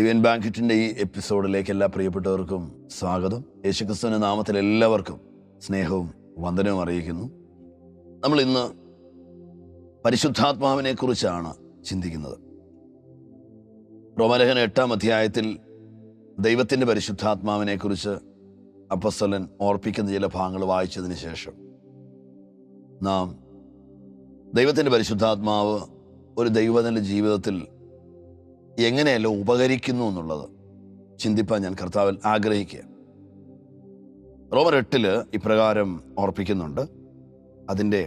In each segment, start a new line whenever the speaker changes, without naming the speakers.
ഒലിവിയൻ ബാങ്കറ്റിൻ്റെ ഈ എപ്പിസോഡിലേക്ക് എല്ലാ പ്രിയപ്പെട്ടവർക്കും സ്വാഗതം. യേശുക്രിസ്തുവിൻ്റെ നാമത്തിൽ എല്ലാവർക്കും സ്നേഹവും വന്ദനവും അറിയിക്കുന്നു. നമ്മൾ ഇന്ന് പരിശുദ്ധാത്മാവിനെ കുറിച്ചാണ് ചിന്തിക്കുന്നത്. റോമാലേഖനം 8-ാം അധ്യായത്തിൽ ദൈവത്തിൻ്റെ പരിശുദ്ധാത്മാവിനെ കുറിച്ച് അപ്പോസ്തലൻ ഓർപ്പിക്കുന്ന ചില ഭാഗങ്ങൾ വായിച്ചതിന് ശേഷം നാം ദൈവത്തിൻ്റെ പരിശുദ്ധാത്മാവ് ഒരു ദൈവത്തിൻ്റെ ജീവിതത്തിൽ എങ്ങനെയല്ല ഉപകരിക്കുന്നു എന്നുള്ളത് ചിന്തിപ്പാൻ ഞാൻ കർത്താവിൽ ആഗ്രഹിക്കുക. റോമർ 8 ഇപ്രകാരം ഓർപ്പിക്കുന്നുണ്ട്. അതിൻ്റെ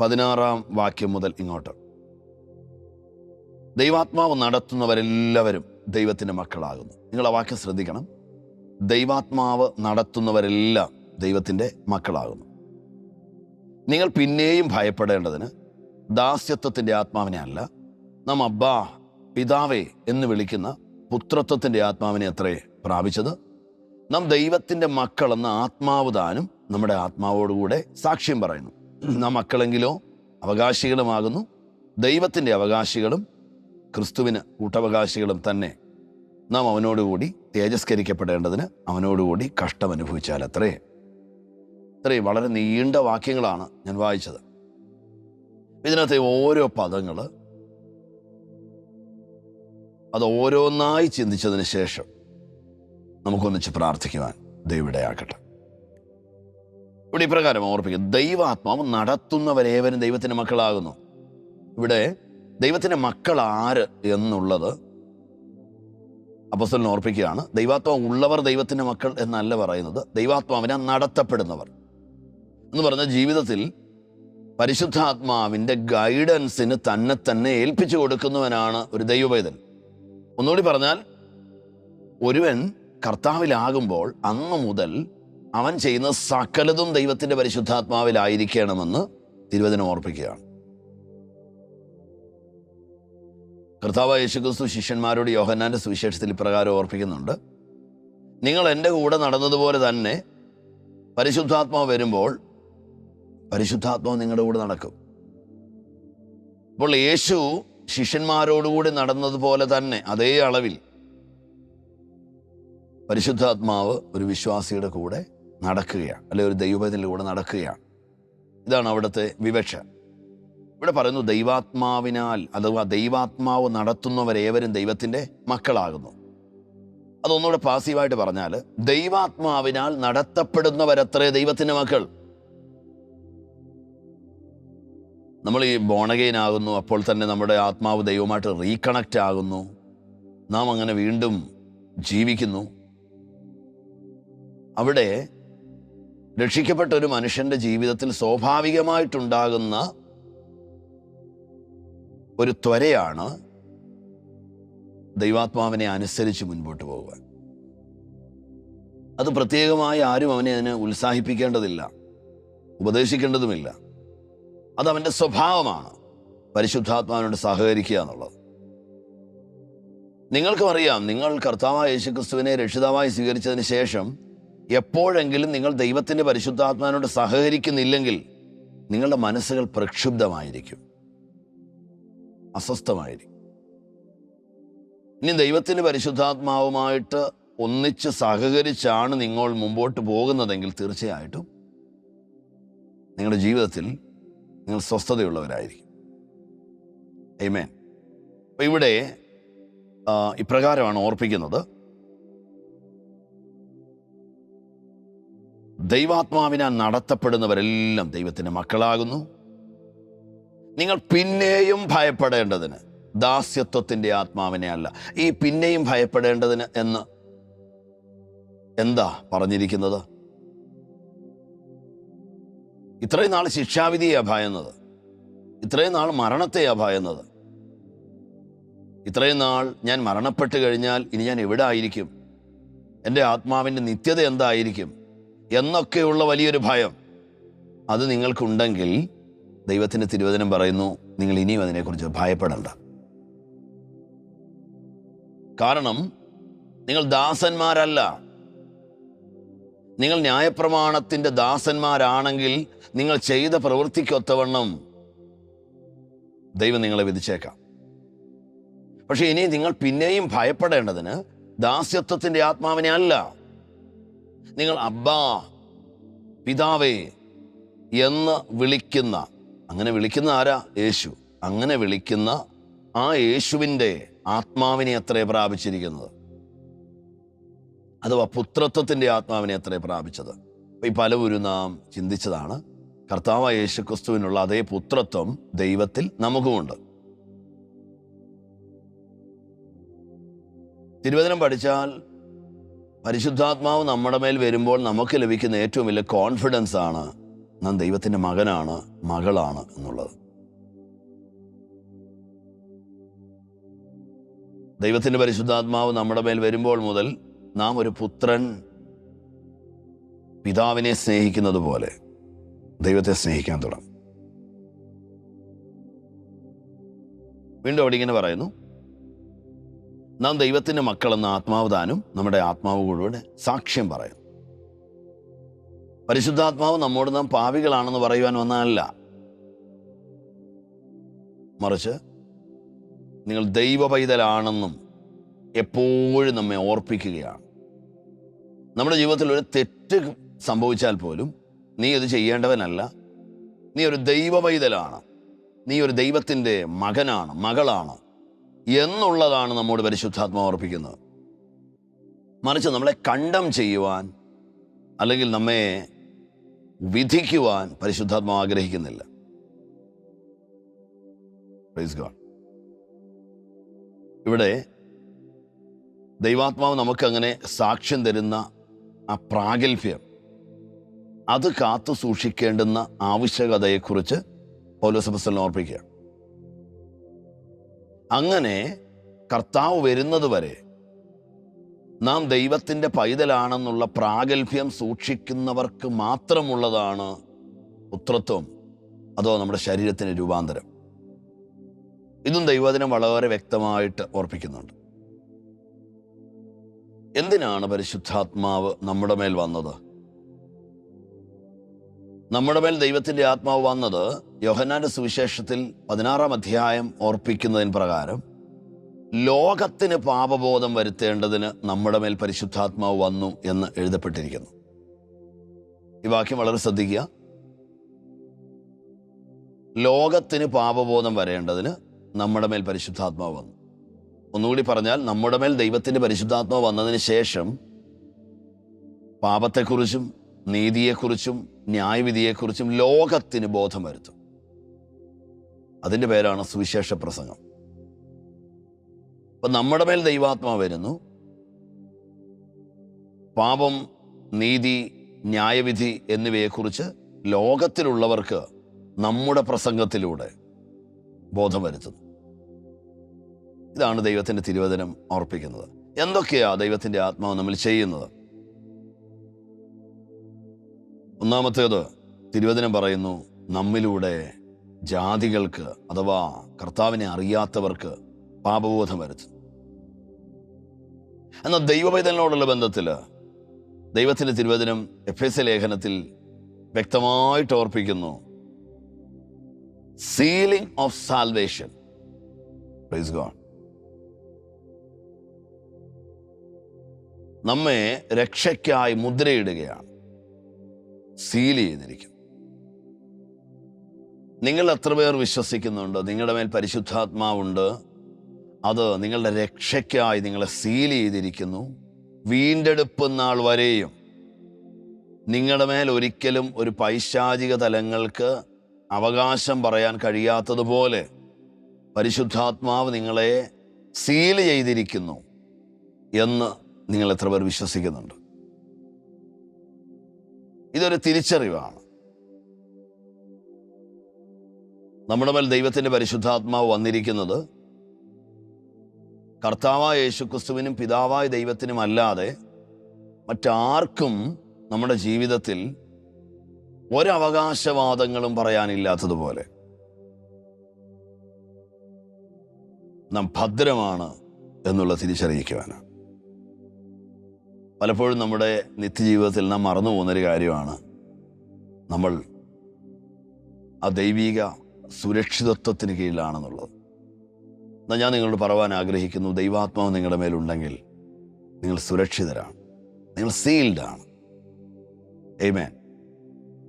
16-ാം വാക്യം മുതൽ ഇങ്ങോട്ട്, ദൈവാത്മാവ് നടത്തുന്നവരെല്ലാവരും ദൈവത്തിൻ്റെ മക്കളാകുന്നു. നിങ്ങൾ ആ വാക്യം ശ്രദ്ധിക്കണം. ദൈവാത്മാവ് നടത്തുന്നവരെല്ലാം ദൈവത്തിൻ്റെ മക്കളാകുന്നു. നിങ്ങൾ പിന്നെയും ഭയപ്പെടേണ്ടതിന് ദാസ്യത്വത്തിൻ്റെ ആത്മാവിനെ അല്ല, നാം അബ്ബാ പിതാവേ എന്ന് വിളിക്കുന്ന പുത്രത്വത്തിൻ്റെ ആത്മാവിനെ അത്രേ പ്രാപിച്ചത്. നാം ദൈവത്തിൻ്റെ മക്കളെന്ന ആത്മാവ് താനും നമ്മുടെ ആത്മാവോടുകൂടെ സാക്ഷ്യം പറയുന്നു. നാം മക്കളെങ്കിലോ അവകാശികളുമാകുന്നു, ദൈവത്തിൻ്റെ അവകാശികളും ക്രിസ്തുവിന് കൂട്ടവകാശികളും തന്നെ. നാം അവനോടുകൂടി തേജസ്കരിക്കപ്പെടേണ്ടതിന് അവനോടുകൂടി കഷ്ടം അനുഭവിച്ചാൽ അത്രേ. ഇത്രയും വളരെ നീണ്ട വാക്യങ്ങളാണ് ഞാൻ വായിച്ചത്. ഇതിനകത്തെ ഓരോ പദങ്ങൾ അത് ഓരോന്നായി ചിന്തിച്ചതിന് ശേഷം നമുക്കൊന്നിച്ച് പ്രാർത്ഥിക്കുവാൻ ദൈവമിടയാക്കട്ടെ. ഇവിടെ ഇപ്രകാരം ഓർപ്പിക്കും, ദൈവാത്മാവ് നടത്തുന്നവരേവരും ദൈവത്തിൻ്റെ മക്കളാകുന്നു. ഇവിടെ ദൈവത്തിൻ്റെ മക്കൾ ആര് എന്നുള്ളത് അപ്പോസ്തലൻ ഓർപ്പിക്കുകയാണ്. ദൈവാത്മാവ് ഉള്ളവർ ദൈവത്തിൻ്റെ മക്കൾ എന്നല്ല പറയുന്നത്, ദൈവാത്മാവിനെ നടത്തപ്പെടുന്നവർ എന്ന് പറഞ്ഞ ജീവിതത്തിൽ പരിശുദ്ധാത്മാവിൻ്റെ ഗൈഡൻസിന് തന്നെ ഏൽപ്പിച്ചു കൊടുക്കുന്നവനാണ് ഒരു ദൈവപൈതൽ. ഒന്നുകൂടി പറഞ്ഞാൽ, ഒരുവൻ കർത്താവിലാകുമ്പോൾ അന്ന് മുതൽ അവൻ ചെയ്യുന്ന സകലതും ദൈവത്തിൻ്റെ പരിശുദ്ധാത്മാവിലായിരിക്കണമെന്ന് തിരുവചനം ഓർപ്പിക്കുകയാണ്. കർത്താവായ യേശുക്രിസ്തു ശിഷ്യന്മാരോട് യോഹന്നാന്റെ സുവിശേഷത്തിൽ ഇപ്രകാരം ഓർപ്പിക്കുന്നുണ്ട്, നിങ്ങൾ എൻ്റെ കൂടെ നടന്നതുപോലെ തന്നെ പരിശുദ്ധാത്മാവ് വരുമ്പോൾ പരിശുദ്ധാത്മാവ് നിങ്ങളുടെ കൂടെ നടക്കും. അപ്പോൾ യേശു ശിഷ്യന്മാരോടുകൂടി നടന്നതുപോലെ തന്നെ അതേ അളവിൽ പരിശുദ്ധാത്മാവ് ഒരു വിശ്വാസിയുടെ കൂടെ നടക്കുകയാണ്, അല്ലെ ഒരു ദൈവത്തിൻ്റെ കൂടെ നടക്കുകയാണ്. ഇതാണ് അവിടുത്തെ വിവക്ഷ. ഇവിടെ പറയുന്നു, ദൈവാത്മാവിനാൽ അഥവാ ദൈവാത്മാവ് നടത്തുന്നവരേവരും ദൈവത്തിൻ്റെ മക്കളാകുന്നു. അതൊന്നുകൂടെ പാസീവായിട്ട് പറഞ്ഞാൽ, ദൈവാത്മാവിനാൽ നടത്തപ്പെടുന്നവരത്രേ ദൈവത്തിൻ്റെ മക്കൾ. നമ്മൾ ഈ ബോണഗെയിൻ ആകുന്നു, അപ്പോൾ തന്നെ നമ്മുടെ ആത്മാവ് ദൈവമായിട്ട് റീകണക്റ്റ് ആകുന്നു, നാം അങ്ങനെ വീണ്ടും ജീവിക്കുന്നു. അവിടെ രക്ഷിക്കപ്പെട്ട ഒരു മനുഷ്യൻ്റെ ജീവിതത്തിൽ സ്വാഭാവികമായിട്ടുണ്ടാകുന്ന ഒരു ത്വരയാണ് ദൈവാത്മാവിനെ അനുസരിച്ച് മുൻപോട്ട് പോകുവാൻ. അത് പ്രത്യേകമായി ആരും അവനെ അതിനെ ഉത്സാഹിപ്പിക്കേണ്ടതില്ല, ഉപദേശിക്കേണ്ടതുമില്ല. അതവൻ്റെ സ്വഭാവമാണ്, പരിശുദ്ധാത്മാവിനോട് സഹകരിക്കുക എന്നുള്ളത്. നിങ്ങൾക്കും അറിയാം, നിങ്ങൾ കർത്താവായ യേശുക്രിസ്തുവിനെ രക്ഷിതാവായി സ്വീകരിച്ചതിന് ശേഷം എപ്പോഴെങ്കിലും നിങ്ങൾ ദൈവത്തിൻ്റെ പരിശുദ്ധാത്മാവിനോട് സഹകരിക്കുന്നില്ലെങ്കിൽ നിങ്ങളുടെ മനസ്സുകൾ പ്രക്ഷുബ്ധമായിരിക്കും, അസ്വസ്ഥമായിരിക്കും. ഇനി ദൈവത്തിൻ്റെ പരിശുദ്ധാത്മാവുമായിട്ട് ഒന്നിച്ച് സഹകരിച്ചാണ് നിങ്ങൾ മുമ്പോട്ട് പോകുന്നതെങ്കിൽ തീർച്ചയായിട്ടും നിങ്ങളുടെ ജീവിതത്തിൽ നിങ്ങൾ സ്വസ്ഥതയുള്ളവരായിരിക്കും. ആമേൻ. അപ്പം ഇവിടെ ഇപ്രകാരമാണ് ഓർപ്പിക്കുന്നത്, ദൈവാത്മാവിനാൽ നടത്തപ്പെടുന്നവരെല്ലാം ദൈവത്തിൻ്റെ മക്കളാകുന്നു. നിങ്ങൾ പിന്നെയും ഭയപ്പെടേണ്ടതിന് ദാസ്യത്വത്തിൻ്റെ ആത്മാവിനെ അല്ല. ഈ പിന്നെയും ഭയപ്പെടേണ്ടതിന് എന്ന് എന്താ പറഞ്ഞിരിക്കുന്നത്? ഇത്രയും നാൾ ശിക്ഷാവിധിയാണ് ഭയന്നത്, ഇത്രയും നാൾ മരണത്തെയാണ് ഭയന്നത്, ഇത്രയും നാൾ ഞാൻ മരണപ്പെട്ട് കഴിഞ്ഞാൽ ഇനി ഞാൻ എവിടെ ആയിരിക്കും, എൻ്റെ ആത്മാവിൻ്റെ നിത്യത എന്തായിരിക്കും എന്നൊക്കെയുള്ള വലിയൊരു ഭയം അത് നിങ്ങൾക്കുണ്ടെങ്കിൽ ദൈവത്തിൻ്റെ തിരുവചനം പറയുന്നു, നിങ്ങൾ ഇനിയും അതിനെക്കുറിച്ച് ഭയപ്പെടണ്ട. കാരണം നിങ്ങൾ ദാസന്മാരല്ല. നിങ്ങൾ ന്യായപ്രമാണത്തിൻ്റെ ദാസന്മാരാണെങ്കിൽ നിങ്ങൾ ചെയ്ത പ്രവൃത്തിക്കൊത്തവണ്ണം ദൈവം നിങ്ങളെ വിധിച്ചേക്കാം. പക്ഷെ ഇനി നിങ്ങൾ പിന്നെയും ഭയപ്പെടേണ്ടതിന് ദാസ്യത്വത്തിൻ്റെ ആത്മാവിനെ അല്ല, നിങ്ങൾ അബ്ബാ, പിതാവേ എന്ന് വിളിക്കുന്ന, അങ്ങനെ വിളിക്കുന്ന ആരാ? യേശു. അങ്ങനെ വിളിക്കുന്ന ആ യേശുവിൻ്റെ ആത്മാവിനെ അത്രേ പ്രാപിച്ചിരിക്കുന്നത്, അഥവാ പുത്രത്വത്തിൻ്റെ ആത്മാവിനെ അത്രേ പ്രാപിച്ചത്. ഈ പലവരും നാം ചിന്തിച്ചതാണ്, കർത്താവായ യേശു ക്രിസ്തുവിനുള്ള അതേ പുത്രത്വം ദൈവത്തിൽ നമുക്കുമുണ്ട്. തിരുവചനം പഠിച്ചാൽ പരിശുദ്ധാത്മാവ് നമ്മുടെ മേൽ വരുമ്പോൾ നമുക്ക് ലഭിക്കുന്ന ഏറ്റവും വലിയ കോൺഫിഡൻസ് ആണ് നാം ദൈവത്തിൻ്റെ മകനാണ്, മകളാണ് എന്നുള്ളത്. ദൈവത്തിൻ്റെ പരിശുദ്ധാത്മാവ് നമ്മുടെ മേൽ വരുമ്പോൾ മുതൽ നാം ഒരു പുത്രൻ പിതാവിനെ സ്നേഹിക്കുന്നത് പോലെ ദൈവത്തെ സ്നേഹിക്കാൻ തുടങ്ങും. വീണ്ടും അവിടെ ഇങ്ങനെ പറയുന്നു, നാം ദൈവത്തിൻ്റെ മക്കളെന്ന ആത്മാവ് താനും നമ്മുടെ ആത്മാവ് കൂടെ സാക്ഷ്യം പറയും. പരിശുദ്ധാത്മാവ് നമ്മോട് നാം പാപികളാണെന്ന് പറയുവാൻ വന്നതല്ല, മറിച്ച് നിങ്ങൾ ദൈവ പൈതലാണെന്നും എപ്പോഴും നമ്മെ ഓർപ്പിക്കുകയാണ്. നമ്മുടെ ജീവിതത്തിൽ ഒരു തെറ്റ് സംഭവിച്ചാൽ പോലും നീ ഇത് ചെയ്യേണ്ടവനല്ല, നീ ഒരു ദൈവ പൈതലാണ്, നീ ഒരു ദൈവത്തിൻ്റെ മകനാണ്, മകളാണ് എന്നുള്ളതാണ് നമ്മോട് പരിശുദ്ധാത്മാവ് ഓർപ്പിക്കുന്നത്. മറിച്ച് നമ്മളെ കണ്ടം ചെയ്യുവാൻ അല്ലെങ്കിൽ നമ്മെ വിധിക്കുവാൻ പരിശുദ്ധാത്മാവ് ആഗ്രഹിക്കുന്നില്ല. Praise God. ഇവിടെ ദൈവാത്മാവ് നമുക്കങ്ങനെ സാക്ഷ്യം തരുന്ന ആ പ്രാഗൽഭ്യം, അത് കാത്തു സൂക്ഷിക്കേണ്ടുന്ന ആവശ്യകതയെക്കുറിച്ച് പൗലോസ് അപ്പോസ്തലൻ ഓർപ്പിക്കുക. അങ്ങനെ കർത്താവ് വരുന്നത് വരെ നാം ദൈവത്തിൻ്റെ പൈതലാണെന്നുള്ള പ്രാഗൽഭ്യം സൂക്ഷിക്കുന്നവർക്ക് മാത്രമുള്ളതാണ് പുത്രത്വം, അതോ നമ്മുടെ ശരീരത്തിന് രൂപാന്തരം. ഇതും ദൈവവചനം വളരെ വ്യക്തമായിട്ട് ഓർപ്പിക്കുന്നുണ്ട്. എന്തിനാണ് പരിശുദ്ധാത്മാവ് നമ്മുടെ മേൽ വന്നത്? നമ്മുടെ മേൽ ദൈവത്തിൻ്റെ ആത്മാവ് വന്നത് യോഹന്നാന്റെ സുവിശേഷത്തിൽ 16-ാം അധ്യായം ഓർപ്പിക്കുന്നതിന് പ്രകാരം ലോകത്തിന് പാപബോധം വരുത്തേണ്ടതിന് നമ്മുടെ മേൽ പരിശുദ്ധാത്മാവ് വന്നു എന്ന് എഴുതപ്പെട്ടിരിക്കുന്നു. ഈ വാക്യം വളരെ ശ്രദ്ധിക്കുക. ലോകത്തിന് പാപബോധം വരേണ്ടതിന് നമ്മുടെ മേൽ പരിശുദ്ധാത്മാവ് വന്നു. ഒന്നുകൂടി പറഞ്ഞാൽ, നമ്മുടെ മേൽ ദൈവത്തിൻ്റെ പരിശുദ്ധാത്മാവ് വന്നതിന് ശേഷം പാപത്തെക്കുറിച്ചും നീതിയെക്കുറിച്ചും ന്യായവിധിയെക്കുറിച്ചും ലോകത്തിന് ബോധം വരുത്തും. അതിൻ്റെ പേരാണ് സുവിശേഷ പ്രസംഗം. അപ്പം നമ്മുടെ മേൽ ദൈവാത്മാവ് വരുന്നു, പാപം, നീതി, ന്യായവിധി എന്നിവയെക്കുറിച്ച് ലോകത്തിലുള്ളവർക്ക് നമ്മുടെ പ്രസംഗത്തിലൂടെ ബോധം വരുത്തുന്നു. ഇതാണ് ദൈവത്തിൻ്റെ തിരുവചനം ഓർപ്പിക്കുന്നത്. എന്തൊക്കെയാ ദൈവത്തിൻ്റെ ആത്മാവ് നമ്മൾ ചെയ്യുന്നത്? ഒന്നാമത്തേത്, തിരുവചനം പറയുന്നു, നമ്മിലൂടെ ജാതികൾക്ക് അഥവാ കർത്താവിനെ അറിയാത്തവർക്ക് പാപബോധം വരുത്തും. എന്നാൽ ദൈവപൈതലിനോടുള്ള ബന്ധത്തിൽ ദൈവത്തിൻ്റെ തിരുവചനം എഫേസ്യ ലേഖനത്തിൽ വ്യക്തമായിട്ട് ഓർപ്പിക്കുന്നു, sealing of salvation. Praise God. നമ്മെ രക്ഷയ്ക്കായി മുദ്രയിടുകയാണ്, സീൽ ചെയ്തിരിക്കും. നിങ്ങൾ എത്ര പേർ വിശ്വസിക്കുന്നുണ്ട് നിങ്ങളുടെ മേൽ പരിശുദ്ധാത്മാവുണ്ട്, അത് നിങ്ങളുടെ രക്ഷയ്ക്കായി നിങ്ങളെ സീൽ ചെയ്തിരിക്കുന്നു, വീണ്ടെടുപ്പ് നാൾ വരെയും നിങ്ങളുടെ മേൽ ഒരിക്കലും ഒരു പൈശാചിക തലങ്ങൾക്ക് അവകാശം പറയാൻ കഴിയാത്തതുപോലെ പരിശുദ്ധാത്മാവ് നിങ്ങളെ സീൽ ചെയ്തിരിക്കുന്നു എന്ന് നിങ്ങൾ എത്ര പേർ വിശ്വസിക്കുന്നുണ്ട്? ഇതൊരു തിരിച്ചറിവാണ്. നമ്മുടെ മേൽ ദൈവത്തിൻ്റെ പരിശുദ്ധാത്മാവ് വന്നിരിക്കുന്നത് കർത്താവായ യേശുക്രിസ്തുവിനും പിതാവായ ദൈവത്തിനും അല്ലാതെ മറ്റാർക്കും നമ്മുടെ ജീവിതത്തിൽ ഒരവകാശവാദങ്ങളും പറയാനില്ലാത്തതുപോലെ നാം ഭദ്രമാണ് എന്നുള്ള തിരിച്ചറിയിക്കുവാനാണ്. പലപ്പോഴും നമ്മുടെ നിത്യജീവിതത്തിൽ നാം മറന്നു പോകുന്നൊരു കാര്യമാണ്, നമ്മൾ ആ ദൈവിക സുരക്ഷിതത്വത്തിന് കീഴിലാണെന്നുള്ളത്. എന്നാൽ ഞാൻ നിങ്ങളോട് പറയുവാൻ ആഗ്രഹിക്കുന്നു, ദൈവാത്മാവ് നിങ്ങളുടെ മേലുണ്ടെങ്കിൽ നിങ്ങൾ സുരക്ഷിതരാണ്, നിങ്ങൾ സീൽഡാണ്. ആമേൻ.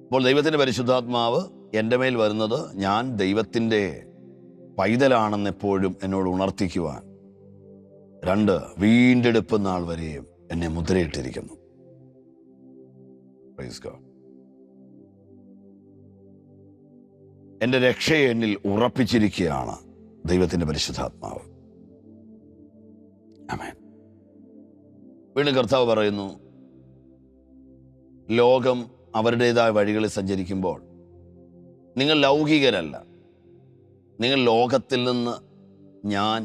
അപ്പോൾ ദൈവത്തിൻ്റെ പരിശുദ്ധാത്മാവ് എൻ്റെ മേൽ വരുന്നത് ഞാൻ ദൈവത്തിൻ്റെ പൈതലാണെന്ന് എപ്പോഴും എന്നോട് ഉണർത്തിക്കുവാൻ. 2, വീണ്ടെടുപ്പ് നാൾ വരെയും എന്നെ മുദ്രയിട്ടിരിക്കുന്നു. Praise God. എൻ്റെ രക്ഷയെ എന്നിൽ ഉറപ്പിച്ചിരിക്കുകയാണ് ദൈവത്തിൻ്റെ പരിശുദ്ധാത്മാവ്. ആമേൻ. വീണ്ടും കർത്താവ് പറയുന്നു, ലോകം അവരുടേതായ വഴികളിൽ സഞ്ചരിക്കുമ്പോൾ നിങ്ങൾ ലൗകികരല്ല, നിങ്ങൾ ലോകത്തിൽ നിന്ന് ഞാൻ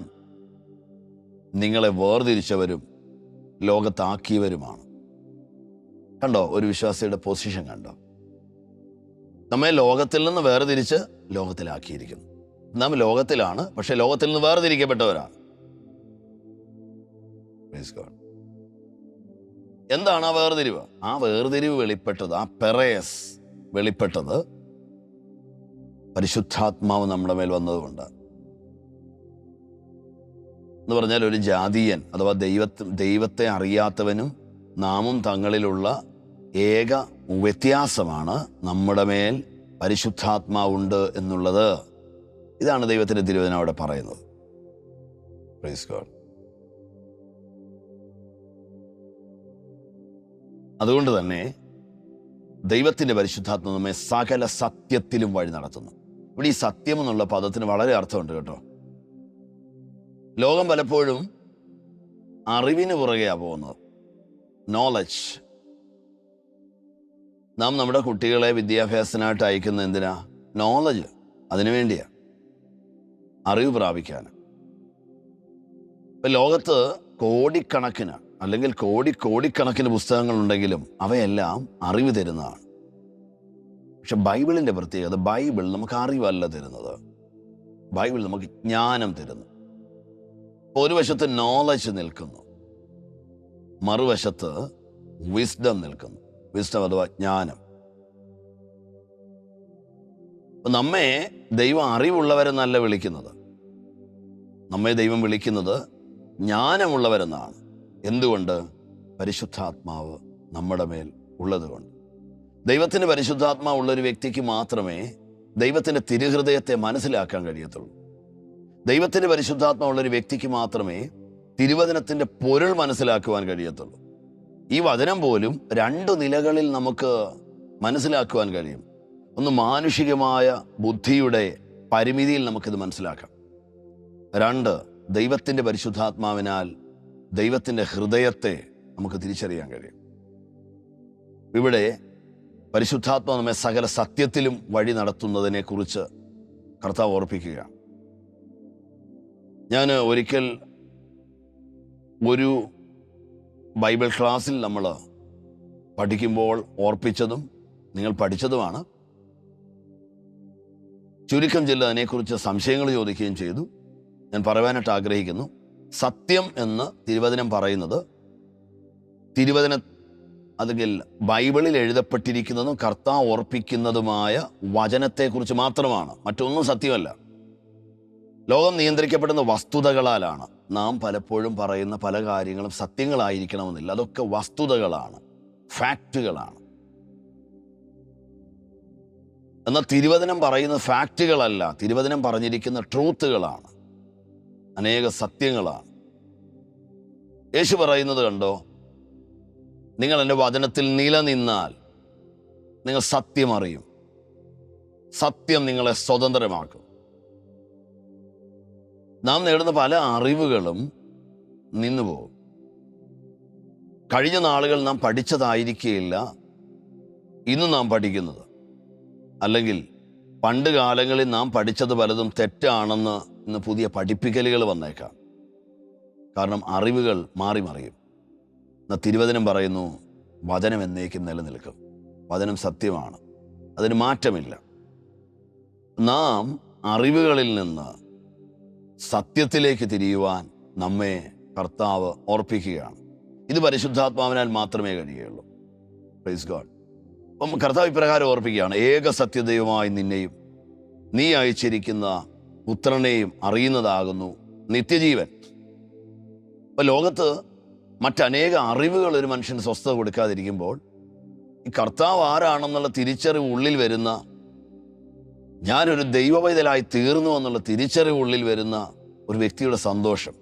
നിങ്ങളെ വേർതിരിച്ചവരും ലോകത്താക്കിയവരുമാണ്. കണ്ടോ ഒരു വിശ്വാസിയുടെ പൊസിഷൻ കണ്ടോ? നമ്മെ ലോകത്തിൽ നിന്ന് വേർതിരിച്ച് ലോകത്തിലാക്കിയിരിക്കുന്നു. നാം ലോകത്തിലാണ്, പക്ഷെ ലോകത്തിൽ നിന്ന് വേർതിരിക്കപ്പെട്ടവരാണ്. Praise God. എന്താണ് ആ വേർതിരിവ്? ആ വേർതിരിവ് വെളിപ്പെട്ടത്, ആ പെറയസ് വെളിപ്പെട്ടത് പരിശുദ്ധാത്മാവ് നമ്മുടെ മേൽ വന്നതുകൊണ്ട്. എന്ന് പറഞ്ഞാൽ ഒരു ജാതീയൻ അഥവാ ദൈവത്തെ അറിയാത്തവനും നാമും തങ്ങളിലുള്ള ഏക വ്യത്യാസമാണ് നമ്മുടെ മേൽ പരിശുദ്ധാത്മാവുണ്ട് എന്നുള്ളത്. ഇതാണ് ദൈവത്തിൻ്റെ തിരുവചനം അവിടെ പറയുന്നത്. Praise God. അതുകൊണ്ട് തന്നെ ദൈവത്തിൻ്റെ പരിശുദ്ധാത്മാവ് നമ്മെ സകല സത്യത്തിലും വഴി നടത്തുന്നു. ഇവിടെ ഈ സത്യം എന്നുള്ള പദത്തിന് വളരെ അർത്ഥമുണ്ട് കേട്ടോ. ലോകം പലപ്പോഴും അറിവിന് പുറകെയാണ് പോകുന്നത്, നോളജ്. നാം നമ്മുടെ കുട്ടികളെ വിദ്യാഭ്യാസത്തിനായിട്ട് അയക്കുന്നത് എന്തിനാ? നോളജ്. അതിനു വേണ്ടിയാണ്, അറിവ് പ്രാപിക്കാൻ. ഇപ്പം ലോകത്ത് കോടിക്കണക്കിന് അല്ലെങ്കിൽ കോടിക്കണക്കിന് പുസ്തകങ്ങളുണ്ടെങ്കിലും അവയെല്ലാം അറിവ് തരുന്നതാണ്. പക്ഷെ ബൈബിളിൻ്റെ പ്രത്യേകത, ബൈബിൾ നമുക്ക് അറിവല്ല തരുന്നത്, ബൈബിൾ നമുക്ക് ജ്ഞാനം തരുന്നു. ഒരു വശത്ത് നോളജ് നിൽക്കുന്നു, മറുവശത്ത് വിസ്ഡം നിൽക്കുന്നു. വിസ്ഡം അഥവാ ജ്ഞാനം. നമ്മെ ദൈവം അറിവുള്ളവരെന്നല്ല വിളിക്കുന്നത്, നമ്മെ ദൈവം വിളിക്കുന്നത് ജ്ഞാനമുള്ളവരെന്നാണ്. എന്തുകൊണ്ട്? പരിശുദ്ധാത്മാവ് നമ്മുടെ മേൽ ഉള്ളതുകൊണ്ട്. ദൈവത്തിന് പരിശുദ്ധാത്മാവ് ഉള്ളൊരു വ്യക്തിക്ക് മാത്രമേ ദൈവത്തിൻ്റെ തിരുഹൃദയത്തെ മനസ്സിലാക്കാൻ കഴിയത്തുള്ളൂ. ദൈവത്തിൻ്റെ പരിശുദ്ധാത്മാവുള്ളൊരു വ്യക്തിക്ക് മാത്രമേ തിരുവചനത്തിൻ്റെ പൊരുൾ മനസ്സിലാക്കുവാൻ കഴിയത്തുള്ളൂ. ഈ വചനം പോലും 2 നിലകളിൽ നമുക്ക് മനസ്സിലാക്കുവാൻ കഴിയും. ഒന്ന്, മാനുഷികമായ ബുദ്ധിയുടെ പരിമിതിയിൽ നമുക്കിത് മനസ്സിലാക്കാം. 2, ദൈവത്തിൻ്റെ പരിശുദ്ധാത്മാവിനാൽ ദൈവത്തിൻ്റെ ഹൃദയത്തെ നമുക്ക് തിരിച്ചറിയാൻ കഴിയും. ഇവിടെ പരിശുദ്ധാത്മാവ് നമ്മെ സകല സത്യത്തിലും വഴി നടത്തുന്നതിനെ കുറിച്ച് കർത്താവ് ഓർപ്പിക്കുകയാണ്. ഞാൻ ഒരിക്കൽ ഒരു ബൈബിൾ ക്ലാസ്സിൽ നമ്മൾ പഠിക്കുമ്പോൾ ഓർപ്പിച്ചതും നിങ്ങൾ പഠിച്ചതുമാണ്. ചുരുക്കം ചില അതിനെക്കുറിച്ച് സംശയങ്ങൾ ചോദിക്കുകയും ചെയ്തു. ഞാൻ പറയാനായിട്ട് ആഗ്രഹിക്കുന്നു. സത്യം എന്ന് തിരുവചനം പറയുന്നത് അല്ലെങ്കിൽ ബൈബിളിൽ എഴുതപ്പെട്ടിരിക്കുന്നതും കർത്താവ് ഓർപ്പിക്കുന്നതുമായ വചനത്തെക്കുറിച്ച് മാത്രമാണ്, മറ്റൊന്നും സത്യമല്ല. ലോകം നിയന്ത്രിക്കപ്പെടുന്ന വസ്തുതകളാലാണ്. നാം പലപ്പോഴും പറയുന്ന പല കാര്യങ്ങളും സത്യങ്ങളായിരിക്കണമെന്നില്ല, അതൊക്കെ വസ്തുതകളാണ്, ഫാക്റ്റുകളാണ്. എന്നാൽ തിരുവചനം പറയുന്ന ഫാക്റ്റുകളല്ല, തിരുവചനം പറഞ്ഞിരിക്കുന്ന ട്രൂത്തുകളാണ്, അനേക സത്യങ്ങളാണ്. യേശു പറയുന്നത് കണ്ടോ, നിങ്ങൾ എൻ്റെ വചനത്തിൽ നിലനിന്നാൽ നിങ്ങൾ സത്യം അറിയും, സത്യം നിങ്ങളെ സ്വതന്ത്രമാക്കും. നാം നേടുന്ന പല അറിവുകളും നിന്നുപോകും. കഴിഞ്ഞ നാളുകൾ നാം പഠിച്ചതായിരിക്കുകയില്ല ഇന്ന് നാം പഠിക്കുന്നത്. അല്ലെങ്കിൽ പണ്ട് കാലങ്ങളിൽ നാം പഠിച്ചത് പലതും തെറ്റാണെന്ന് ഇന്ന് പുതിയ പഠിപ്പിക്കലുകൾ വന്നേക്കാം. കാരണം അറിവുകൾ മാറി മറിയും. എന്നാൽ തിരുവചനം പറയുന്നു, വചനം എന്നേക്കും നിലനിൽക്കും, വചനം സത്യമാണ്, അതിന് മാറ്റമില്ല. നാം അറിവുകളിൽ നിന്ന് സത്യത്തിലേക്ക് തിരിയുവാൻ നമ്മെ കർത്താവ് ഓർപ്പിക്കുകയാണ്. ഇത് പരിശുദ്ധാത്മാവിനാൽ മാത്രമേ കഴിയുകയുള്ളൂ. Praise God. അപ്പം കർത്താവ് ഇപ്രകാരം ഓർപ്പിക്കുകയാണ്, ഏക സത്യദൈവമായി നിന്നെയും നീ അയച്ചിരിക്കുന്ന പുത്രനെയും അറിയുന്നതാകുന്നു നിത്യജീവൻ. ഇപ്പം ലോകത്ത് മറ്റനേക അറിവുകൾ ഒരു മനുഷ്യന് സ്വസ്ഥത കൊടുക്കാതിരിക്കുമ്പോൾ ഈ കർത്താവ് ആരാണെന്നുള്ള തിരിച്ചറിവ് ഉള്ളിൽ വരുന്ന, ഞാനൊരു ദൈവവൈതലായി തീർന്നു എന്നുള്ള തിരിച്ചറിവ് ഉള്ളിൽ വരുന്ന ഒരു വ്യക്തിയുടെ സന്തോഷം.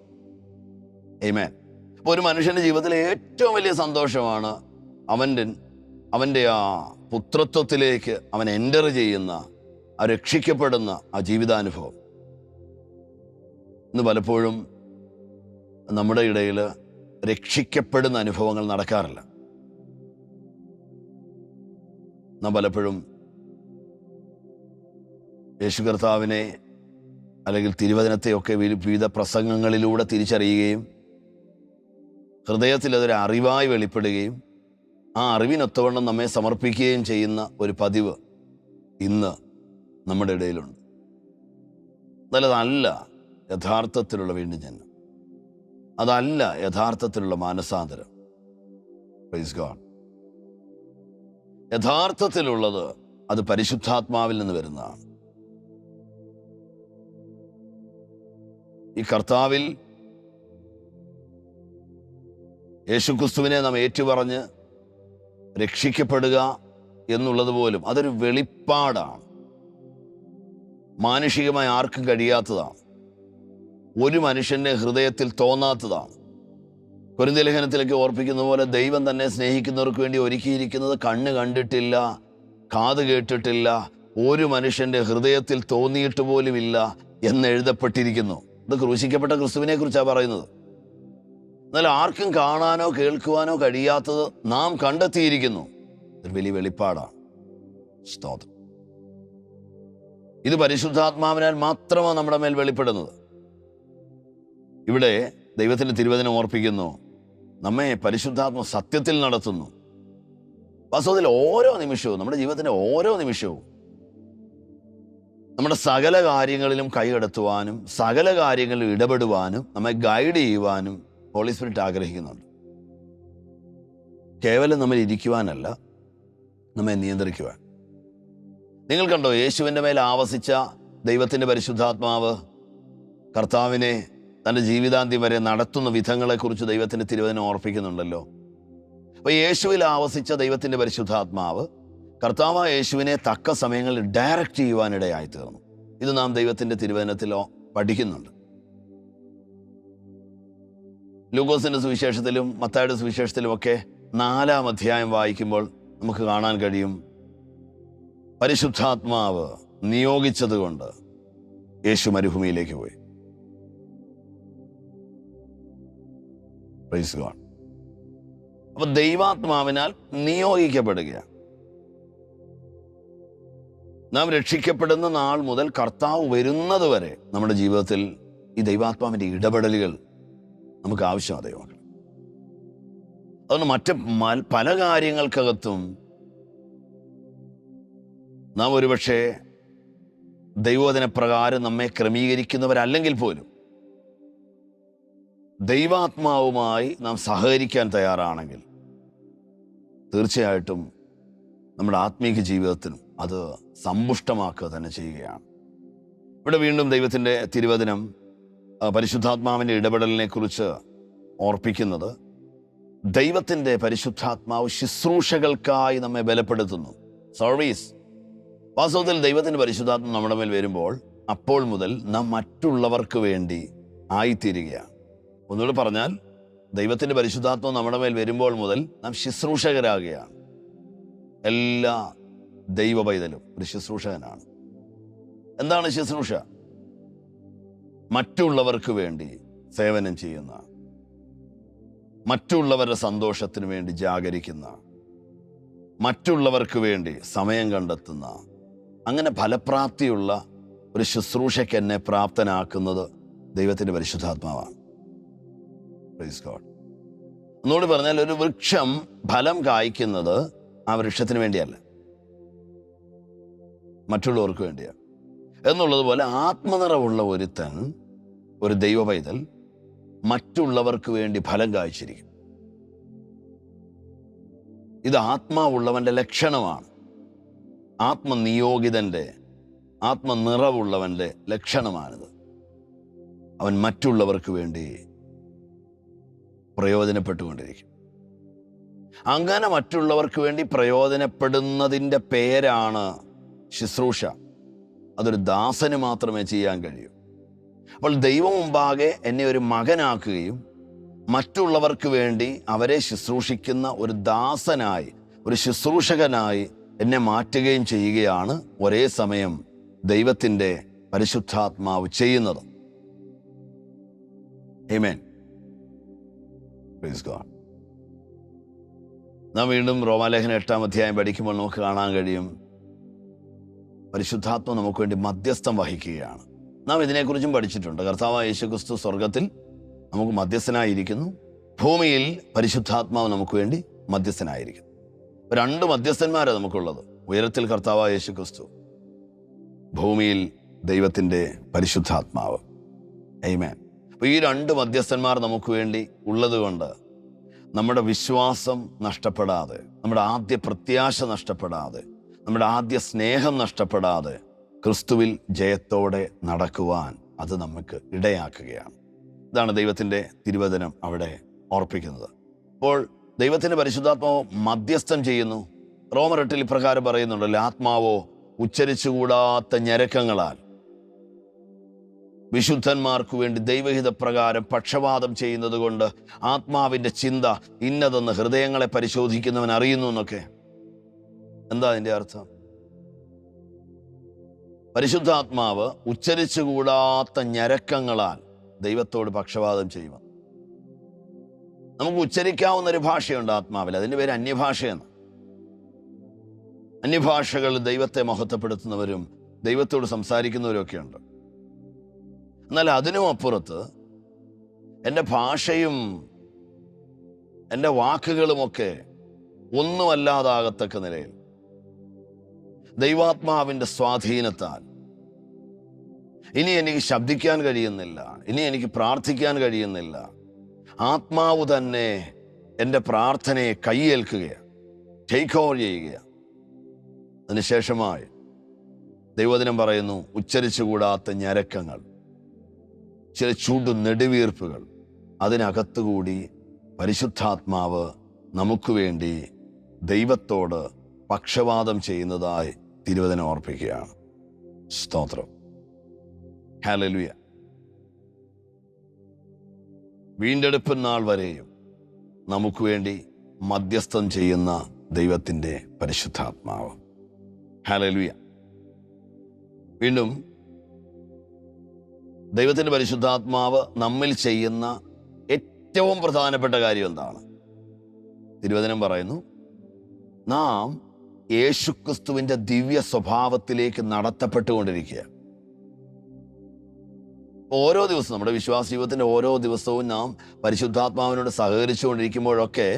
ആമേൻ. അപ്പോൾ ഒരു മനുഷ്യൻ്റെ ജീവിതത്തിലെ ഏറ്റവും വലിയ സന്തോഷമാണ് അവൻ്റെ ആ പുത്രത്വത്തിലേക്ക് അവൻ എൻ്റർ ചെയ്യുന്ന, ആ രക്ഷിക്കപ്പെടുന്ന ആ ജീവിതാനുഭവം. ഇന്ന് പലപ്പോഴും നമ്മുടെ ഇടയിൽ രക്ഷിക്കപ്പെടുന്ന അനുഭവങ്ങൾ നടക്കാറില്ല. നാം പലപ്പോഴും യേശു കർത്താവിനെ അല്ലെങ്കിൽ തിരുവചനത്തെയൊക്കെ വിവിധ പ്രസംഗങ്ങളിലൂടെ തിരിച്ചറിയുകയും ഹൃദയത്തിൽ അതൊരു അറിവായി വെളിപ്പെടുകയും ആ അറിവിനൊത്തവണ്ണം നമ്മെ സമർപ്പിക്കുകയും ചെയ്യുന്ന ഒരു പതിവ് ഇന്ന് നമ്മുടെ ഇടയിലുണ്ട്. നല്ലതല്ല യഥാർത്ഥത്തിലുള്ള വീണ്ടും ജന്മം, അതല്ല യഥാർത്ഥത്തിലുള്ള മാനസാന്തരം. Praise God. യഥാർത്ഥത്തിലുള്ളത് അത് പരിശുദ്ധാത്മാവിൽ നിന്ന് വരുന്നതാണ്. ഈ കർത്താവിൽ യേശുക്രിസ്തുവിനെ നാം ഏറ്റുപറഞ്ഞ് രക്ഷിക്കപ്പെടുക എന്നുള്ളത് പോലും അതൊരു വെളിപ്പാടാണ്. മാനുഷികമായി ആർക്കും കഴിയാത്തതാണ്. ഒരു മനുഷ്യൻ്റെ ഹൃദയത്തിൽ തോന്നാത്തതാണ്. കൊരിന്ത്യർ ലേഖനത്തിലേക്ക് ഓർപ്പിക്കുന്ന പോലെ ദൈവം തന്നെ സ്നേഹിക്കുന്നവർക്ക് വേണ്ടി ഒരുക്കിയിരിക്കുന്നത് കണ്ണ് കണ്ടിട്ടില്ല, കാത് കേട്ടിട്ടില്ല, ഒരു മനുഷ്യൻ്റെ ഹൃദയത്തിൽ തോന്നിയിട്ട് പോലുമില്ല എന്നെഴുതപ്പെട്ടിരിക്കുന്നു. ഇത് ക്രൂശിക്കപ്പെട്ട ക്രിസ്തുവിനെ കുറിച്ചാണ് പറയുന്നത്. എന്നാൽ ആർക്കും കാണാനോ കേൾക്കുവാനോ കഴിയാത്തത് നാം കണ്ടെത്തിയിരിക്കുന്നു. ഒരു വലിയ വെളിപ്പാടാണ്. സ്തോത്രം. ഇത് പരിശുദ്ധാത്മാവിനാൽ മാത്രമാണ് നമ്മുടെ മേൽ വെളിപ്പെടുന്നത്. ഇവിടെ ദൈവത്തിൻ്റെ തിരുവചനം ഓർപ്പിക്കുന്നു, നമ്മെ പരിശുദ്ധാത്മ സത്യത്തിൽ നടത്തുന്നു. വാസ്തവത്തിൽ ഓരോ നിമിഷവും, നമ്മുടെ ജീവിതത്തിൻ്റെ ഓരോ നിമിഷവും നമ്മുടെ സകല കാര്യങ്ങളിലും കൈകടത്തുവാനും സകല കാര്യങ്ങളിലും ഇടപെടുവാനും നമ്മെ ഗൈഡ് ചെയ്യുവാനും ഹോളി സ്പിരിറ്റ് ആഗ്രഹിക്കുന്നുണ്ട്. കേവലം നമ്മൾ ഇരിക്കുവാനല്ല, നമ്മെ നിയന്ത്രിക്കുവാൻ. നിങ്ങൾ കണ്ടോ, യേശുവിൻ്റെ മേൽ ആവസിച്ച ദൈവത്തിൻ്റെ പരിശുദ്ധാത്മാവ് കർത്താവിനെ തൻ്റെ ജീവിതാന്ത്യം വരെ നടത്തുന്ന വിധങ്ങളെക്കുറിച്ച് ദൈവത്തിൻ്റെ തിരുവചനം ഓർപ്പിക്കുന്നുണ്ടല്ലോ. അപ്പോൾ യേശുവിൽ ആവസിച്ച ദൈവത്തിൻ്റെ പരിശുദ്ധാത്മാവ് കർത്താവ് യേശുവിനെ തക്ക സമയങ്ങളിൽ ഡയറക്റ്റ് ചെയ്യുവാനിടയായി തീർന്നു. ഇത് നാം ദൈവത്തിൻ്റെ തിരുവചനത്തിൽ പഠിക്കുന്നുണ്ട്. ലൂക്കോസിൻ്റെ സുവിശേഷത്തിലും മത്തായിയുടെ സുവിശേഷത്തിലുമൊക്കെ 4-ാം അധ്യായം വായിക്കുമ്പോൾ നമുക്ക് കാണാൻ കഴിയും, പരിശുദ്ധാത്മാവ് നിയോഗിച്ചതുകൊണ്ട് യേശു മരുഭൂമിയിലേക്ക് പോയി. Praise God. അപ്പൊ ദൈവാത്മാവിനാൽ നിയോഗിക്കപ്പെടുകയാണ്. നാം രക്ഷിക്കപ്പെടുന്ന നാൾ മുതൽ കർത്താവ് വരുന്നത് വരെ നമ്മുടെ ജീവിതത്തിൽ ഈ ദൈവാത്മാവിൻ്റെ ഇടപെടലുകൾ നമുക്ക് ആവശ്യമാണ് ദൈവമക്കളെ. അതുകൊണ്ട് മറ്റ് പല കാര്യങ്ങൾക്കകത്തും നാം ഒരുപക്ഷെ ദൈവവചന പ്രകാരം നമ്മെ ക്രമീകരിക്കുന്നവരല്ലെങ്കിൽ പോലും ദൈവാത്മാവുമായി നാം സഹകരിക്കാൻ തയ്യാറാണെങ്കിൽ തീർച്ചയായിട്ടും നമ്മുടെ ആത്മീക ജീവിതത്തിനും അത് സമ്പുഷ്ടമാക്കുക തന്നെ ചെയ്യുകയാണ്. ഇവിടെ വീണ്ടും ദൈവത്തിൻ്റെ തിരുവചനം പരിശുദ്ധാത്മാവിൻ്റെ ഇടപെടലിനെ കുറിച്ച് ഓർപ്പിക്കുന്നത്, ദൈവത്തിൻ്റെ പരിശുദ്ധാത്മാവ് ശുശ്രൂഷകൾക്കായി നമ്മെ ബലപ്പെടുത്തുന്നു. സർവീസ്. വാസ്തവത്തിൽ ദൈവത്തിൻ്റെ പരിശുദ്ധാത്മ നമ്മുടെ മേൽ വരുമ്പോൾ അപ്പോൾ മുതൽ നാം മറ്റുള്ളവർക്ക് വേണ്ടി ആയിത്തീരുകയാണ്. ഒന്നുകൂടി പറഞ്ഞാൽ, ദൈവത്തിൻ്റെ പരിശുദ്ധാത്മ നമ്മുടെ മേൽ വരുമ്പോൾ മുതൽ നാം ശുശ്രൂഷകരാകുകയാണ്. എല്ലാ ദൈവ പൈതലും ഒരു ശുശ്രൂഷകനാണ്. എന്താണ് ശുശ്രൂഷ? മറ്റുള്ളവർക്ക് വേണ്ടി സേവനം ചെയ്യുന്ന, മറ്റുള്ളവരുടെ സന്തോഷത്തിന് വേണ്ടി ജാഗരിക്കുന്ന, മറ്റുള്ളവർക്ക് വേണ്ടി സമയം കണ്ടെത്തുന്ന, അങ്ങനെ ഫലപ്രാപ്തിയുള്ള ഒരു ശുശ്രൂഷയ്ക്ക് എന്നെ പ്രാപ്തനാക്കുന്നത് ദൈവത്തിൻ്റെ പരിശുദ്ധാത്മാവാണ്. Praise God. ഒന്നുകൂടി പറഞ്ഞാൽ, ഒരു വൃക്ഷം ഫലം കായ്ക്കുന്നത് ആ വൃക്ഷത്തിന് വേണ്ടിയല്ല, മറ്റുള്ളവർക്ക് വേണ്ടിയാണ് എന്നുള്ളതുപോലെ ആത്മനിറവുള്ള ഒരുത്തൻ, ഒരു ദൈവ പൈതൽ മറ്റുള്ളവർക്ക് വേണ്ടി ഫലം കായ്ച്ചിരിക്കും. ഇത് ആത്മാവുള്ളവൻ്റെ ലക്ഷണമാണ്. ആത്മനിയോഗിതൻ്റെ, ആത്മനിറവുള്ളവൻ്റെ ലക്ഷണമാണിത്. അവൻ മറ്റുള്ളവർക്ക് വേണ്ടി പ്രയോജനപ്പെട്ടുകൊണ്ടിരിക്കും. അങ്ങനെ മറ്റുള്ളവർക്ക് വേണ്ടി പ്രയോജനപ്പെടുന്നതിൻ്റെ പേരാണ് ശുശ്രൂഷ. അതൊരു ദാസന് മാത്രമേ ചെയ്യാൻ കഴിയൂ. അപ്പോൾ ദൈവം മുമ്പാകെ എന്നെ ഒരു മകനാക്കുകയും മറ്റുള്ളവർക്ക് വേണ്ടി അവരെ ശുശ്രൂഷിക്കുന്ന ഒരു ദാസനായി, ഒരു ശുശ്രൂഷകനായി എന്നെ മാറ്റുകയും ചെയ്യുകയാണ് ഒരേ സമയം ദൈവത്തിൻ്റെ പരിശുദ്ധാത്മാവ് ചെയ്യുന്നത്. ആമേൻ. Praise God. നാം വീണ്ടും റോമാലേഖനം 8-ാം അധ്യായം പഠിക്കുമ്പോൾ നമുക്ക് കാണാൻ കഴിയും, പരിശുദ്ധാത്മ നമുക്ക് വേണ്ടി മധ്യസ്ഥം വഹിക്കുകയാണ്. നാം ഇതിനെക്കുറിച്ചും പഠിച്ചിട്ടുണ്ട്. കർത്താവായ യേശുക്രിസ്തു സ്വർഗത്തിൽ നമുക്ക് മധ്യസ്ഥനായിരിക്കുന്നു, ഭൂമിയിൽ പരിശുദ്ധാത്മാവ് നമുക്ക് വേണ്ടി മധ്യസ്ഥനായിരിക്കുന്നു. 2 മധ്യസ്ഥന്മാരാണ് നമുക്കുള്ളത്. ഉയരത്തിൽ കർത്താവായ യേശുക്രിസ്തു, ഭൂമിയിൽ ദൈവത്തിൻ്റെ പരിശുദ്ധാത്മാവ്. ആമേൻ. അപ്പോൾ ഈ 2 മധ്യസ്ഥന്മാർ നമുക്ക് വേണ്ടി ഉള്ളത് കൊണ്ട് നമ്മുടെ വിശ്വാസം നഷ്ടപ്പെടാതെ, നമ്മുടെ ആദ്യ പ്രത്യാശ നഷ്ടപ്പെടാതെ, നമ്മുടെ ആദ്യ സ്നേഹം നഷ്ടപ്പെടാതെ ക്രിസ്തുവിൽ ജയത്തോടെ നടക്കുവാൻ അത് നമുക്ക് ഇടയാക്കുകയാണ്. ഇതാണ് ദൈവത്തിൻ്റെ തിരുവചനം അവിടെ ഓർപ്പിക്കുന്നത്. അപ്പോൾ ദൈവത്തിൻ്റെ പരിശുദ്ധാത്മാവ് മധ്യസ്ഥം ചെയ്യുന്നു. റോമർ 8 ഇപ്രകാരം പറയുന്നുണ്ടല്ലോ, ആത്മാവോ ഉച്ചരിച്ചുകൂടാത്ത ഞരക്കങ്ങളാൽ വിശുദ്ധന്മാർക്കു വേണ്ടി ദൈവഹിത പ്രകാരം പക്ഷപാതം ചെയ്യുന്നത് കൊണ്ട് ആത്മാവിൻ്റെ ചിന്ത ഇന്നതെന്ന് ഹൃദയങ്ങളെ പരിശോധിക്കുന്നവൻ അറിയുന്നു എന്നൊക്കെ. എന്താ അതിൻ്റെ അർത്ഥം? പരിശുദ്ധാത്മാവ് ഉച്ചരിച്ചുകൂടാത്ത ഞരക്കങ്ങളാൽ ദൈവത്തോട് പക്ഷപാതം ചെയ്യുക. നമുക്ക് ഉച്ചരിക്കാവുന്നൊരു ഭാഷയുണ്ട് ആത്മാവിൽ, അതിൻ്റെ പേര് അന്യഭാഷയെന്ന്. അന്യഭാഷകൾ ദൈവത്തെ മഹത്വപ്പെടുത്തുന്നവരും ദൈവത്തോട് സംസാരിക്കുന്നവരും ഒക്കെയുണ്ട്. എന്നാൽ അതിനും അപ്പുറത്ത് എൻ്റെ ഭാഷയും എൻ്റെ വാക്കുകളുമൊക്കെ ഒന്നുമല്ലാതാകത്തക്ക നിലയിൽ ദൈവാത്മാവിൻ്റെ സ്വാധീനത്താൽ ഇനി എനിക്ക് ശബ്ദിക്കാൻ കഴിയുന്നില്ല, ഇനി എനിക്ക് പ്രാർത്ഥിക്കാൻ കഴിയുന്നില്ല, ആത്മാവ് തന്നെ എൻ്റെ പ്രാർത്ഥനയെ കൈയേൽക്കുകയാണ്, ടേക്ക് ഓവർ ചെയ്യുകയാണ്. അതിനുശേഷമായി ദൈവവചനം പറയുന്നു, ഉച്ചരിച്ചുകൂടാത്ത ഞരക്കങ്ങൾ, ചില ചൂട് നെടുവീർപ്പുകൾ, അതിനകത്തുകൂടി പരിശുദ്ധാത്മാവ് നമുക്ക് വേണ്ടി ദൈവത്തോട് പക്ഷപാതം ചെയ്യുന്നതായി തിരുവചനം ഓർപ്പിക്കുകയാണ്. സ്തോത്രം. ഹല്ലേലൂയ. വീണ്ടെടുപ്പ് നാൾ വരെയും നമുക്ക് വേണ്ടി മധ്യസ്ഥം ചെയ്യുന്ന ദൈവത്തിൻ്റെ പരിശുദ്ധാത്മാവ്. ഹല്ലേലൂയ. വീണ്ടും ദൈവത്തിൻ്റെ പരിശുദ്ധാത്മാവ് നമ്മിൽ ചെയ്യുന്ന ഏറ്റവും പ്രധാനപ്പെട്ട കാര്യം എന്താണ്? തിരുവചനം പറയുന്നു, നാം യേശുക്രിസ്തുവിൻ്റെ ദിവ്യ സ്വഭാവത്തിലേക്ക് നടത്തപ്പെട്ടുകൊണ്ടിരിക്കുക. ഓരോ ദിവസവും നമ്മുടെ വിശ്വാസ ജീവിതത്തിൻ്റെ ഓരോ ദിവസവും നാം പരിശുദ്ധാത്മാവിനോട് സഹകരിച്ചുകൊണ്ടിരിക്കുമ്പോഴൊക്കെ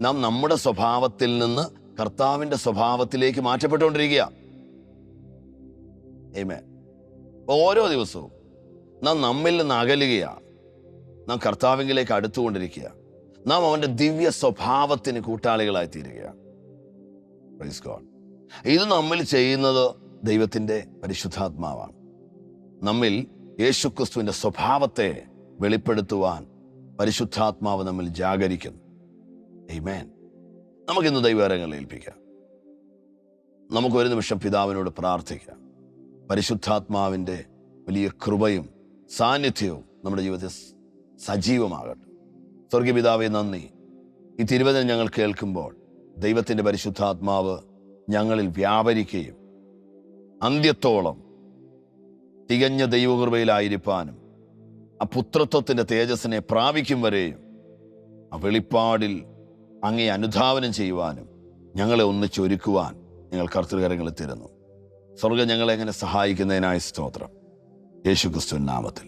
നാം നമ്മുടെ സ്വഭാവത്തിൽ നിന്ന് കർത്താവിൻ്റെ സ്വഭാവത്തിലേക്ക് മാറ്റപ്പെട്ടുകൊണ്ടിരിക്കുക. ആമേൻ. ഓരോ ദിവസവും നാം നമ്മിൽ നിന്ന് അകലുകയാണ്, നാം കർത്താവിലേക്ക് അടുത്തുകൊണ്ടിരിക്കുക, നാം അവൻ്റെ ദിവ്യ സ്വഭാവത്തിന് കൂട്ടാളികളായി തീരുകയാണ്. Praise God. ഇത് നമ്മിൽ ചെയ്യുന്നത് ദൈവത്തിൻ്റെ പരിശുദ്ധാത്മാവാണ്. നമ്മിൽ യേശുക്രിസ്തുവിൻ്റെ സ്വഭാവത്തെ വെളിപ്പെടുത്തുവാൻ പരിശുദ്ധാത്മാവ് നമ്മിൽ ജാഗരിക്കുന്നു. ആമേൻ. നമുക്കിന്ന് ദൈവകരങ്ങളിൽ ഏൽപ്പിക്കാം. നമുക്കൊരു നിമിഷം പിതാവിനോട് പ്രാർത്ഥിക്കാം. പരിശുദ്ധാത്മാവിൻ്റെ വലിയ കൃപയും സാന്നിധ്യവും നമ്മുടെ ജീവിതത്തിൽ സജീവമാകട്ടെ. സ്വർഗീയ പിതാവേ, നന്ദി. ഈ തിരുവചനം ഞങ്ങൾ കേൾക്കുമ്പോൾ ദൈവത്തിൻ്റെ പരിശുദ്ധാത്മാവ് ഞങ്ങളിൽ വ്യാപരിക്കുകയും അന്ത്യത്തോളം തികഞ്ഞ ദൈവകൃപയിലായിരിക്കാനും ആ പുത്രത്വത്തിൻ്റെ തേജസ്സിനെ പ്രാപിക്കും വരെയും ആ വെളിപ്പാടിൽ അങ്ങേ അനുധാവനം ചെയ്യുവാനും ഞങ്ങളെ ഒന്നിച്ചൊരുക്കുവാൻ നിങ്ങൾ കർത്തൃകരങ്ങളിൽ തരുന്നു. സ്വർഗ്ഗം ഞങ്ങളെ എങ്ങനെ സഹായിക്കുന്നതിനായി സ്തോത്രം. യേശുക്രിസ്തുവിൻ നാമത്തിൽ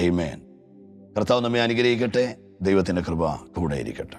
ആമേൻ. കർത്താവ് നമ്മെ അനുഗ്രഹിക്കട്ടെ. ദൈവത്തിൻ്റെ കൃപ കൂടെ ഇരിക്കട്ടെ.